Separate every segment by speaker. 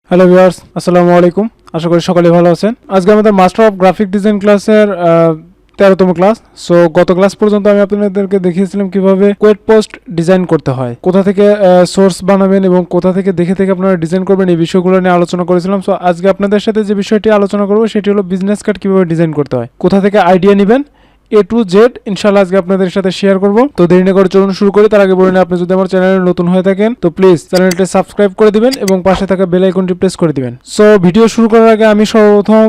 Speaker 1: Hello viewers, আসসালামু আলাইকুম। আশা করি সকলে ভালো আছেন। আজকে আমাদের মাস্টার অফ গ্রাফিক ডিজাইন ক্লাসের 13তম ক্লাস। সো গত ক্লাস পর্যন্ত আমি আপনাদেরকে দেখিয়েছিলাম কিভাবে কোয়েট পোস্ট ডিজাইন করতে হয়, কোথা থেকে সোর্স বানাবেন এবং কোথা থেকে দেখে থেকে আপনারা ডিজাইন করবেন, এই বিষয়গুলো নিয়ে আলোচনা করেছিলাম। সো আজকে আপনাদের সাথে যে বিষয়টি আলোচনা করবো সেটি হলো বিজনেস কার্ড কিভাবে ডিজাইন করতে হয়, কোথা থেকে আইডিয়া নেবেন, A to Z ইনশাআল্লাহ আজকে আপনাদের সাথে শেয়ার করব। তো দেরি না করে চলুন শুরু করি। তার আগে বলুন, আপনি যদি আমার চ্যানেলে নতুন হয়ে থাকেন তো প্লিজ চ্যানেলটি সাবস্ক্রাইব করে দিবেন এবং পাশে থাকা বেল আইকনটি প্রেস করে দিবেন। সো ভিডিও শুরু করার আগে আমি সর্বপ্রথম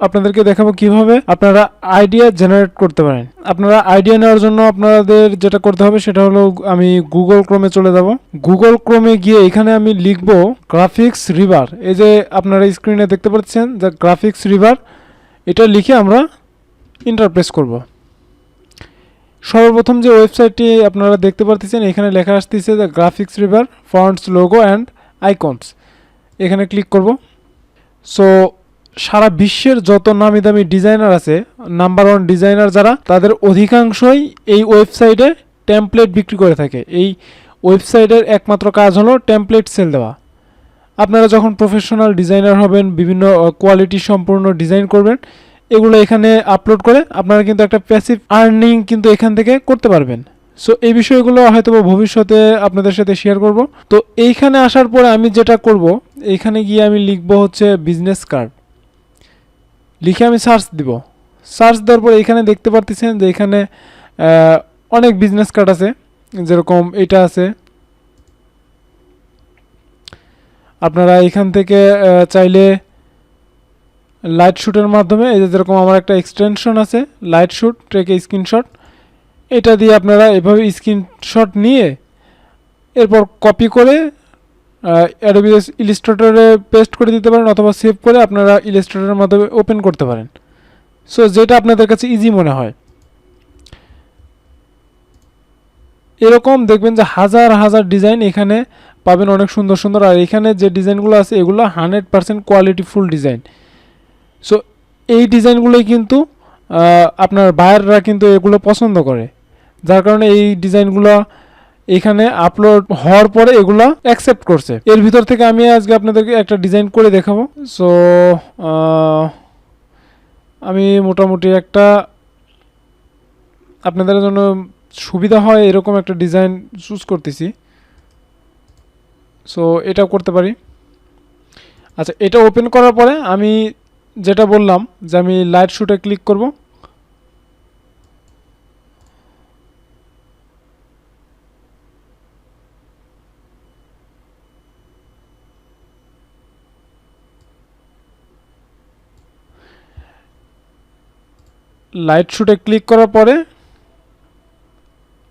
Speaker 1: আপনাদেরকে দেখাবো কিভাবে আপনারা আইডিয়া জেনারেট করতে পারেন। আপনারা আইডিয়া নেওয়ার জন্য আপনাদের যেটা করতে হবে সেটা হলো, আমি গুগল ক্রোমে চলে যাব। গুগল ক্রোমে গিয়ে এখানে আমি লিখব গ্রাফিক্স রিভার। এই যে আপনারা স্ক্রিনে দেখতে পাচ্ছেন যে গ্রাফিক্স রিভার, এটা লিখে আমরা ইন্টারপ্রেস করব। সর্বপ্রথম যে ওয়েবসাইটটি আপনারা দেখতে পাচ্ছেন এখানে লেখা আসতেছে যে graphics river fonts logo and icons. এখানে ক্লিক করব। সো সারা বিশ্বের যত নামি দামি ডিজাইনার আছে, নাম্বার ওয়ান ডিজাইনার যারা, তাদের অধিকাংশই এই ওয়েবসাইটে টেমপ্লেট বিক্রি করে থাকে। এই ওয়েবসাইটের একমাত্র কাজ হলো টেমপ্লেট সেল দেওয়া। আপনারা যখন প্রফেশনাল ডিজাইনার হবেন, বিভিন্ন কোয়ালিটি সম্পূর্ণ ডিজাইন করবেন, এগুলো এখানে আপলোড করে আপনারা কিন্তু একটা প্যাসিভ আর্নিং কিন্তু এখান থেকে করতে পারবেন। সো এই বিষয়গুলো হয়তো ভবিষ্যতে আপনাদের সাথে শেয়ার করব। তো এইখানে আসার পরে আমি যেটা করব, এইখানে গিয়ে আমি লিখব হচ্ছে বিজনেস কার্ড, লিখে আমি সার্চ দিব। সার্চ দেওয়ার পরে এখানে দেখতে পারতেছেন যে এখানে অনেক বিজনেস কার্ড আছে, যেরকম এটা আছে। আপনারা এখান থেকে চাইলে লাইট শ্যুটের মাধ্যমে, এই যে যেরকম আমার একটা এক্সটেনশন আছে লাইট শ্যুট ট্রেকে স্ক্রিনশট, এটা দিয়ে আপনারা এভাবে স্ক্রিনশট নিয়ে এরপর কপি করে অ্যাডোবি ইলাস্ট্রেটরে পেস্ট করে দিতে পারেন, অথবা সেভ করে আপনারা ইলাস্ট্রেটরের মাধ্যমে ওপেন করতে পারেন। সো যেটা আপনাদের কাছে ইজি মনে হয়। এরকম দেখবেন যে হাজার হাজার ডিজাইন এখানে পাবেন, অনেক সুন্দর সুন্দর। আর এখানে যে ডিজাইনগুলো আছে এগুলো 100% কোয়ালিটিফুল ডিজাইন। সো এই ডিজাইনগুলোই কিন্তু আপনার বায়াররা কিন্তু এগুলো পছন্দ করে, যার কারণে এই ডিজাইনগুলো এখানে আপলোড হওয়ার পরে এগুলো অ্যাকসেপ্ট করছে। এর ভিতর থেকে আমি আজকে আপনাদেরকে একটা ডিজাইন করে দেখাবো। সো আমি মোটামুটি একটা আপনাদের জন্য সুবিধা হয় এরকম একটা ডিজাইন চুজ করতেছি। সো এটা করতে পারি। আচ্ছা, এটা ওপেন করার পরে আমি যেটা বললাম যে আমি লাইট শ্যুটে ক্লিক করব। লাইট শ্যুটে ক্লিক করার পরে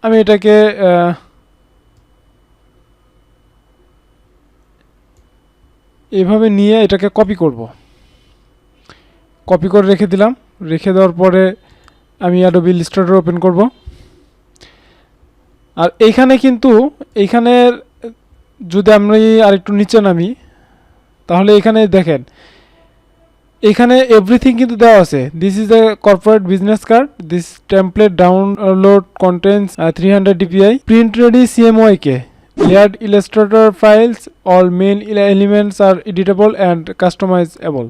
Speaker 1: আমি এটাকে এভাবে নিয়ে এটাকে কপি করব। কপি করে রেখে দিলাম। রেখে দেওয়ার পরে আমি অ্যাডোবি ইলাস্ট্রেটর ওপেন করব। আর এইখানে কিন্তু এইখানের যদি আমি আরেকটু নিচে নামি, তাহলে এখানে দেখেন এখানে এভরিথিং কিন্তু দেওয়া আছে। This is a corporate business card, this template download contents 300 dpi, print ready CMYK, layered illustrator files, all main elements are editable and customizable.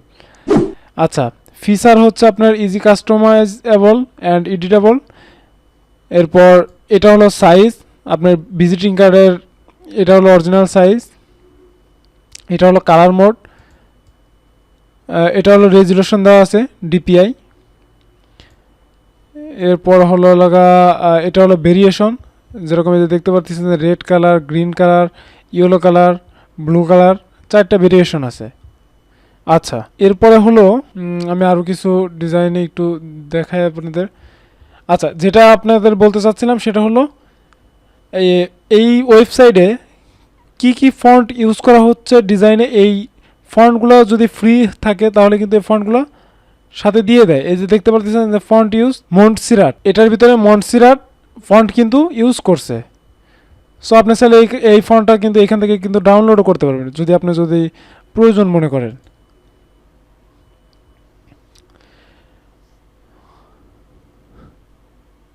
Speaker 1: আচ্ছা, ফিচার হচ্ছে আপনার ইজি কাস্টমাইজেবল অ্যান্ড এডিটেবল। এরপর এটা হলো সাইজ, আপনার ভিজিটিং কার্ডের এটা হলো অরিজিনাল সাইজ। এটা হলো কালার মোড, এটা হলো রেজুলেশন দেওয়া আছে DPI। এরপর হলো এটা হলো ভেরিয়েশন, যেরকম এই যে দেখতে পাচ্ছেন red colour, green colour, yellow colour, blue colour, 4টা ভেরিয়েশন আছে। আচ্ছা, এরপরে হলো আমি আরও কিছু ডিজাইনে একটু দেখাই আপনাদের। আচ্ছা, যেটা আপনাদের বলতে চাচ্ছিলাম সেটা হলো এই ওয়েবসাইটে কি কি ফন্ট ইউজ করা হচ্ছে ডিজাইনে। এই ফন্টগুলো যদি ফ্রি থাকে তাহলে কিন্তু এই ফন্টগুলো সাথে দিয়ে দেয়। এই যে দেখতে পাচ্ছেন যে ফন্ট ইউজ মন্টসিরাট, এটার ভিতরে মন্টসিরাট ফন্ট কিন্তু ইউজ করছে। সো আপনি চাইলে এই ফন্টটা কিন্তু এখান থেকে কিন্তু ডাউনলোডও করতে পারবেন যদি আপনি প্রয়োজন মনে করেন।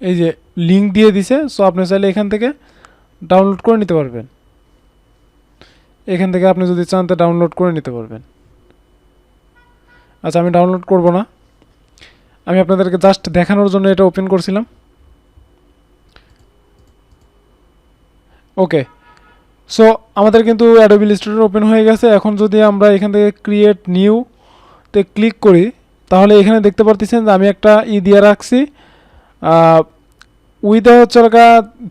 Speaker 1: এই যে লিঙ্ক দিয়ে দিছে, সো আপনি চাইলে এখান থেকে ডাউনলোড করে নিতে পারবেন। এখান থেকে আপনি যদি চান তো ডাউনলোড করে নিতে পারবেন। আচ্ছা, আমি ডাউনলোড করব না, আমি আপনাদেরকে জাস্ট দেখানোর জন্য এটা ওপেন করছিলাম। ওকে, সো আমাদের কিন্তু অ্যাডোবি ইলাস্ট্রেটর ওপেন হয়ে গেছে। এখন যদি আমরা এখান থেকে ক্রিয়েট নিউ তে ক্লিক করি, তাহলে এখানে দেখতে পারতেছেন যে আমি একটা দিয়ে রাখছি। উইথে হচ্ছে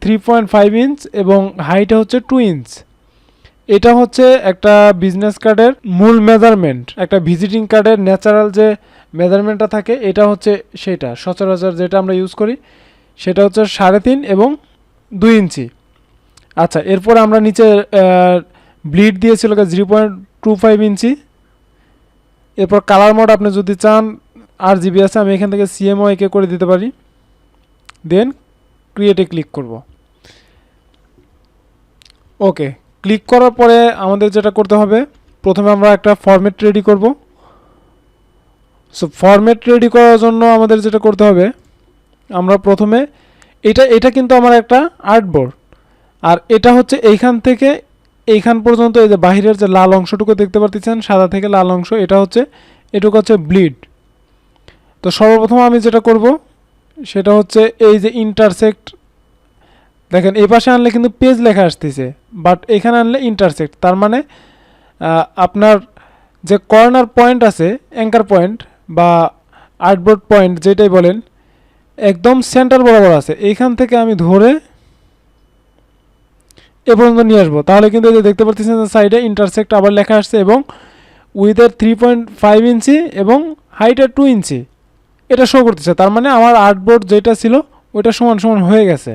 Speaker 1: 3.5 ইঞ্চ এবং হাইটে হচ্ছে 2 ইঞ্চ। এটা হচ্ছে একটা বিজনেস কার্ডের মূল মেজারমেন্ট। একটা ভিজিটিং কার্ডের ন্যাচারাল যে মেজারমেন্টটা থাকে, এটা হচ্ছে সেটা সচরাচর যেটা আমরা ইউজ করি, সেটা হচ্ছে 3.5 এবং 2 ইঞ্চি। আচ্ছা, এরপর আমরা নিচে ব্লিড দিয়েছিল 0.25 ইঞ্চি। এরপর কালার মোড আপনি যদি চান RGB আছে, আমি এখান থেকে CMYK করে দিতে পারি। দেন ক্রিয়েটে ক্লিক করব। ওকে, ক্লিক করার পরে আমাদের যেটা করতে হবে, প্রথমে আমরা একটা ফরম্যাট রেডি করব। সো ফরম্যাট রেডি করার জন্য আমাদের যেটা করতে হবে, আমরা প্রথমে এটা কিন্তু আমার একটা আর্টবোর্ড, আর এটা হচ্ছে এইখান থেকে এইখান পর্যন্ত এই যে বাহিরের যে লাল অংশটুকু দেখতে পাচ্ছেন, সাদা থেকে লাল অংশ, এটুকু হচ্ছে ব্লিড। তো সর্বপ্রথম আমি যেটা করব সেটা হচ্ছে এই যে ইন্টারসেক্ট, দেখেন এই পাশে আনলে কিন্তু পেজ লেখা আসতেছে, বাট এখানে আনলে ইন্টারসেক্ট, তার মানে আপনার যে কর্নার পয়েন্ট আছে, অ্যাঙ্কার পয়েন্ট বা আর্টবোর্ড পয়েন্ট যেটাই বলেন, একদম সেন্টার বরাবর আছে। এইখান থেকে আমি ধরে এ পর্যন্ত নিয়ে আসবো, তাহলে কিন্তু এই যে দেখতে পাচ্ছেন সাইডে ইন্টারসেক্ট আবার লেখা আসছে, এবং উইথের 3.5 ইঞ্চি এবং হাইটের 2 ইঞ্চি এটা শো করতেছে। তার মানে আমার আর্টবোর্ড যেটা ছিল ওইটা সমান সমান হয়ে গেছে।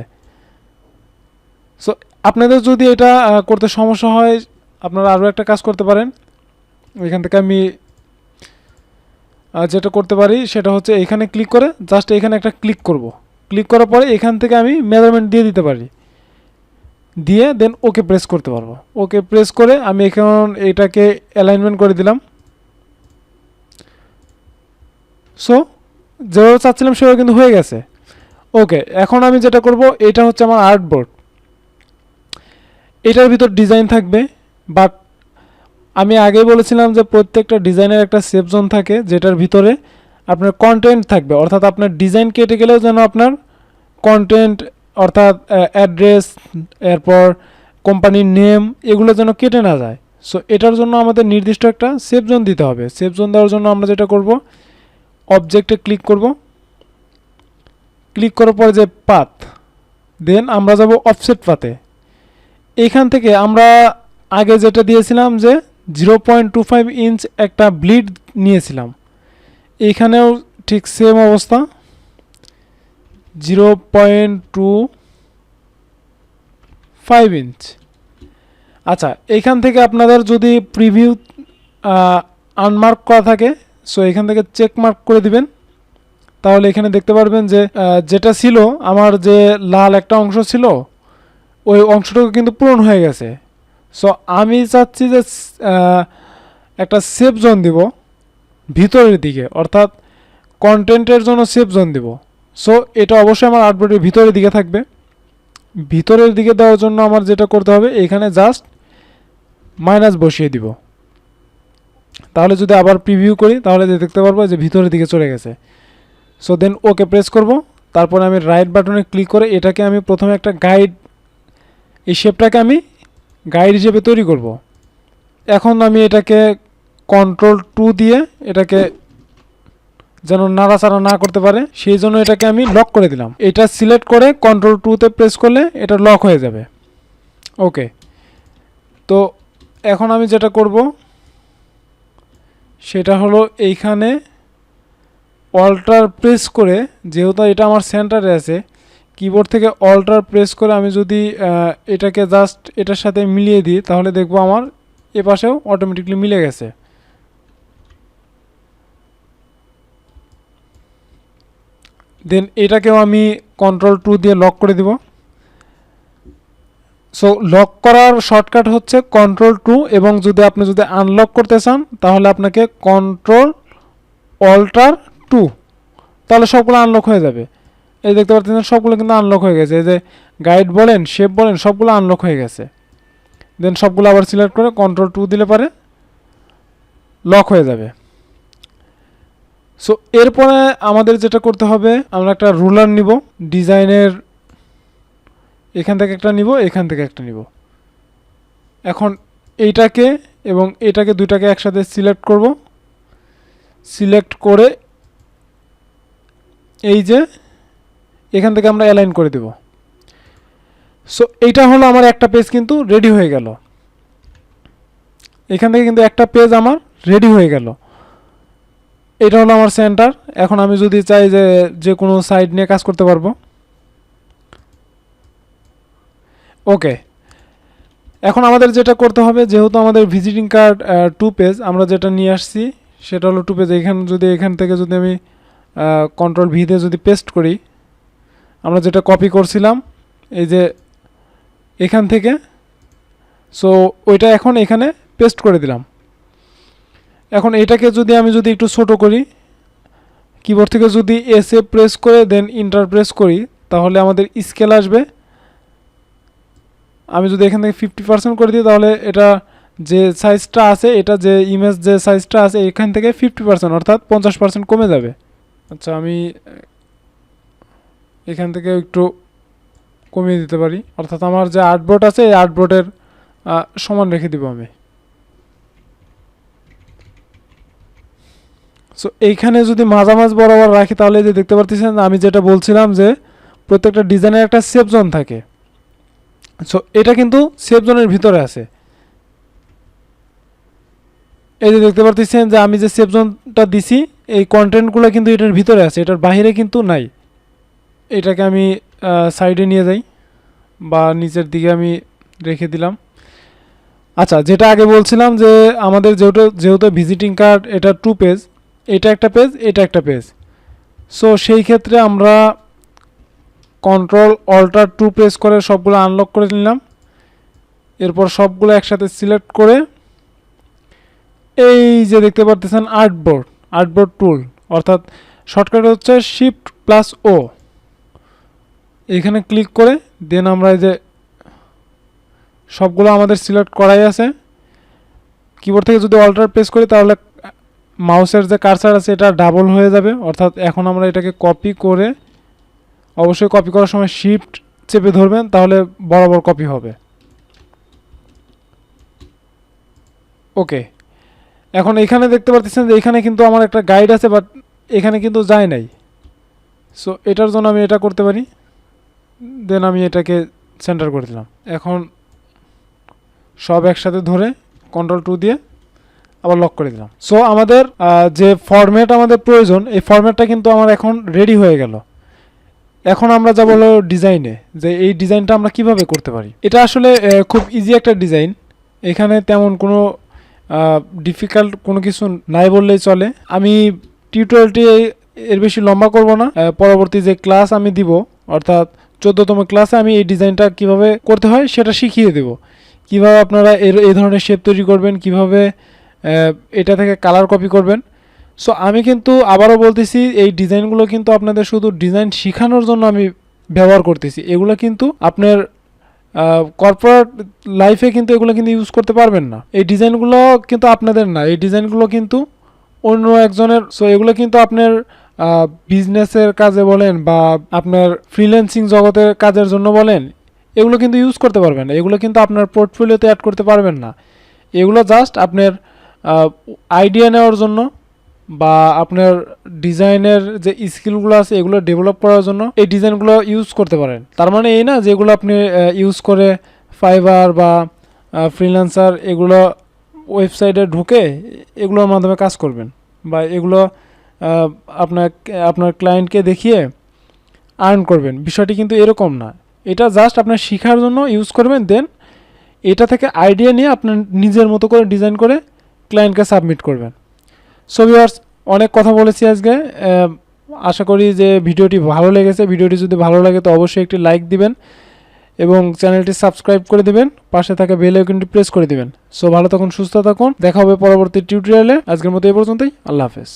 Speaker 1: সো আপনাদের যদি এটা করতে সমস্যা হয়, আপনারা আরও একটা কাজ করতে পারেন। এখান থেকে আমি যেটা করতে পারি সেটা হচ্ছে এখানে ক্লিক করে জাস্ট এখানে একটা ক্লিক করব। ক্লিক করার পরে এখান থেকে আমি মেজারমেন্ট দিয়ে দিতে পারি, দিয়ে দেন ওকে প্রেস করতে পারবো। ওকে প্রেস করে আমি এখন এটাকে অ্যালাইনমেন্ট করে দিলাম। সো যেভাবে চাচ্ছিলাম সেভাবে কিন্তু হয়ে গেছে। ওকে, এখন আমি যেটা করব, এটা হচ্ছে আমার আর্টবোর্ড, এটার ভিতর ডিজাইন থাকবে। বাট আমি আগেই বলেছিলাম যে প্রত্যেকটা ডিজাইনের একটা সেফ জোন থাকে, যেটার ভিতরে আপনার কন্টেন্ট থাকবে, অর্থাৎ আপনার ডিজাইন কেটে গেলেও যেন আপনার কন্টেন্ট অর্থাৎ অ্যাড্রেস, এরপর কোম্পানির নেম, এগুলো যেন কেটে না যায়। সো এটার জন্য আমাদের নির্দিষ্ট একটা সেফ জোন দিতে হবে। সেফ জোন দেওয়ার জন্য আমরা যেটা করব, অবজেক্টে ক্লিক করব। ক্লিক করার পরে যে পাথ, দেন আমরা যাব অফসেট পাথে। এইখান থেকে আমরা আগে যেটা দিয়েছিলাম যে 0.25 ইঞ্চ একটা ব্লিড নিয়েছিলাম, এইখানেও ঠিক সেম অবস্থা, 0.25 ইঞ্চ। আচ্ছা, এইখান থেকে আপনাদের যদি প্রিভিউ আনমার্ক করা থাকে, সো এখান থেকে চেক মার্ক করে দিবেন, তাহলে এখানে দেখতে পারবেন যে যেটা ছিল আমার যে লাল একটা অংশ ছিল, ওই অংশটুকু কিন্তু পূরণ হয়ে গেছে। সো আমি চাচ্ছি যে একটা সেফ জোন দিব ভিতরের দিকে, অর্থাৎ কন্টেন্টের জন্য সেফ জোন দিব। সো এটা অবশ্যই আমার আর্টবোর্ডের ভিতরের দিকে থাকবে। ভিতরের দিকে দেওয়ার জন্য আমার যেটা করতে হবে, এখানে জাস্ট মাইনাস বসিয়ে দিব, তাহলে যদি আবার প্রিভিউ করি তাহলে দেখতে পারবো যে ভিতরের দিকে চলে গেছে। সো দেন ওকে প্রেস করব। তারপরে আমি রাইট বাটনে ক্লিক করে এটাকে আমি প্রথমে একটা গাইড, এই শেপটাকে আমি গাইড হিসেবে তৈরি করব। এখন আমি এটাকে Ctrl+2 দিয়ে এটাকে যেন নাড়াচাড়া না করতে পারে, সেই জন্য এটাকে আমি লক করে দিলাম। এটা সিলেক্ট করে Ctrl+2 প্রেস করলে এটা লক হয়ে যাবে। ওকে, তো এখন আমি যেটা করব সেটা হলো এইখানে অল্টার প্রেস করে, যেহেতু এটা আমার সেন্টারে আছে, কিবোর্ড থেকে অল্টার প্রেস করে আমি যদি এটাকে জাস্ট এটার সাথে মিলিয়ে দিই, তাহলে দেখবো আমার এপাশেও অটোমেটিকলি মিলে গেছে। দেন এটাকেও আমি Ctrl+2 দিয়ে লক করে দিব। সো লক করার শর্টকাট হচ্ছে Ctrl+2, এবং যদি আপনি আনলক করতে চান তাহলে আপনাকে Ctrl+Alt+2, তাহলে সবগুলো আনলক হয়ে যাবে। এই দেখতে পাচ্ছেন সবগুলো কিন্তু আনলক হয়ে গেছে, এই যে গাইড বলেন, শেপ বলেন, সবগুলো আনলক হয়ে গেছে। দেন সবগুলো আবার সিলেক্ট করে কন্ট্রোল 2 দিলে পারে লক হয়ে যাবে। সো এরপরে আমাদের যেটা করতে হবে, আমরা একটা রুলার নিব, ডিজাইনের এখান থেকে একটা নিব, এখান থেকে একটা নিব। এখন এইটাকে এবং এটাকে দুইটাকে একসাথে সিলেক্ট করব, সিলেক্ট করে এই যে এখান থেকে আমরা অ্যালাইন করে দেব। সো এইটা হলো আমার একটা পেজ কিন্তু রেডি হয়ে গেল। এখান থেকে কিন্তু একটা পেজ আমার রেডি হয়ে গেল। এটা হলো আমার সেন্টার। এখন আমি যদি চাই যে কোনো সাইড নিয়ে কাজ করতে পারবো। ওকে, এখন আমাদের যেটা করতে হবে, যেহেতু আমাদের ভিজিটিং কার্ড 2 পেজ আমরা যেটা নিয়ে আসছি সেটা হলো 2 পেজ। এখান থেকে যদি আমি কন্ট্রোল ভি দিয়ে যদি পেস্ট করি, আমরা যেটা কপি করছিলাম এই যে এখান থেকে, সো ওইটা এখন এখানে পেস্ট করে দিলাম। এখন এটাকে যদি আমি একটু ছোট করি, কিবোর্ড থেকে যদি এসে প্রেস করে দেন ইন্টার প্রেস করি, তাহলে আমাদের স্কেল আসবে। আমি যদি এখান থেকে 50% করে দিই, তাহলে এটা যে সাইজটা আছে, এটা যে ইমেজ যে সাইজটা আছে এখান থেকে 50% অর্থাৎ 50% কমে যাবে। আচ্ছা, আমি এখান থেকে একটু কমিয়ে দিতে পারি, অর্থাৎ আমার যে আর্টবোর্ড আছে এই আর্টবোর্ডের সমান রেখে দিব আমি। সো এইখানে যদি মাঝামাঝ বরাবর রাখি, তাহলে যে দেখতে পাচ্ছেন আমি যেটা বলছিলাম যে প্রত্যেকটা ডিজাইনের একটা সেফ জোন থাকে। সো এটা কিন্তু সেফ জোনের ভিতরে আছে। এই যে দেখতে পাচ্ছেন যে আমি যে সেফ জোনটা দিছি এই কন্টেন্টগুলো কিন্তু এটার ভিতরে আছে, এটার বাইরে কিন্তু নাই। এটাকে আমি সাইডে নিয়ে যাই বা নিচের দিকে আমি রেখে দিলাম। আচ্ছা, যেটা আগে বলছিলাম যে আমাদের যেহেতু ভিজিটিং কার্ড এটা 2 পেজ, এটা একটা পেজ, এটা একটা পেজ। সো সেই ক্ষেত্রে আমরা কন্ট্রোল অল্টার 2 প্রেস করে সবগুলো আনলক করে নিলাম। এরপর সবগুলো একসাথে সিলেক্ট করে এই যে দেখতে পাচ্ছেন আর্টবোর্ড টুল, অর্থাৎ শর্টকাট হচ্ছে Shift+O, এখানে ক্লিক করে দেন আমরা এই যে সবগুলো আমাদের সিলেক্ট করাই আছে। কিবোর্ড থেকে যদি অল্টার প্রেস করি, তাহলে মাউসের যে কার্সার আছে এটা ডাবল হয়ে যাবে, অর্থাৎ এখন আমরা এটাকে কপি করে, অবশ্যই কপি করার সময় শিফট চেপে ধরবেন, তাহলে বরাবর কপি হবে। ওকে, এখন এখানে দেখতে পাচ্ছেন যে এখানে কিন্তু আমার একটা গাইড আছে, বাট এখানে কিন্তু যায় নাই। সো এটার জন্য আমি এটা করতে পারি, দেন আমি এটাকে সেন্টার করে দিলাম। এখন সব একসাথে ধরে কন্ট্রোল 2 দিয়ে আবার লক করে দিলাম। সো আমাদের যে ফরম্যাট আমাদের প্রয়োজন, এই ফরম্যাটটা কিন্তু আমার এখন রেডি হয়ে গেল। এখন আমরা যাব হলো ডিজাইনে, যে এই ডিজাইনটা আমরা কিভাবে করতে পারি। এটা আসলে খুব ইজি একটা ডিজাইন, এখানে তেমন কোনো ডিফিকাল্ট কোনো কিছু নাই বললেই চলে। আমি টিউটোরিয়ালটি এর বেশি লম্বা করব না, পরবর্তী যে ক্লাস আমি দিব অর্থাৎ 14তম ক্লাসে আমি এই ডিজাইনটা কিভাবে করতে হয় সেটা শিখিয়ে দেব। কিভাবে আপনারা এই ধরনের শেপ তৈরি করবেন, কিভাবে এটা থেকে কালার কপি করবেন। সো আমি কিন্তু আবারও বলতেছি, এই ডিজাইনগুলো কিন্তু আপনাদের শুধু ডিজাইন শেখানোর জন্য আমি ব্যবহার করতেছি। এগুলো কিন্তু আপনার কর্পোরেট লাইফে কিন্তু এগুলো কিন্তু ইউজ করতে পারবেন না। এই ডিজাইনগুলো কিন্তু আপনাদের না, এই ডিজাইনগুলো কিন্তু অন্য একজনের। সো এগুলো কিন্তু আপনার বিজনেসের কাজে বলেন বা আপনার ফ্রিল্যান্সিং জগতের কাজের জন্য বলেন, এগুলো কিন্তু ইউজ করতে পারবেন না। এগুলো কিন্তু আপনার পোর্টফোলিওতে অ্যাড করতে পারবেন না। এগুলো জাস্ট আপনার আইডিয়া নেওয়ার জন্য বা আপনার ডিজাইনের যে স্কিলগুলো আছে এগুলো ডেভেলপ করার জন্য এই ডিজাইনগুলো ইউজ করতে পারেন। তার মানে এই না যে এগুলো আপনি ইউজ করে ফাইবার বা ফ্রিল্যান্সার এগুলো ওয়েবসাইটে ঢুকে এগুলোর মাধ্যমে কাজ করবেন বা এগুলো আপনার ক্লায়েন্টকে দেখিয়ে আর্ন করবেন। বিষয়টি কিন্তু এরকম না। এটা জাস্ট আপনার শেখার জন্য ইউজ করবেন, দেন এটা থেকে আইডিয়া নিয়ে আপনার নিজের মতো করে ডিজাইন করে ক্লায়েন্টকে সাবমিট করবেন। সো ভিউয়ার্স, অনেক কথা বলেছি আজকে। আশা করি যে ভিডিওটি ভালো লেগেছে। ভিডিওটি যদি ভালো লাগে তো অবশ্যই একটি লাইক দিবেন এবং চ্যানেলটি সাবস্ক্রাইব করে দিবেন, পাশে থাকা বেল আইকনটি প্রেস করে দিবেন। সো ভালো থাকুন, সুস্থ থাকুন, দেখা হবে পরবর্তী টিউটোরিয়ালে। আজকের মতো এই পর্যন্তই, আল্লাহ হাফেজ।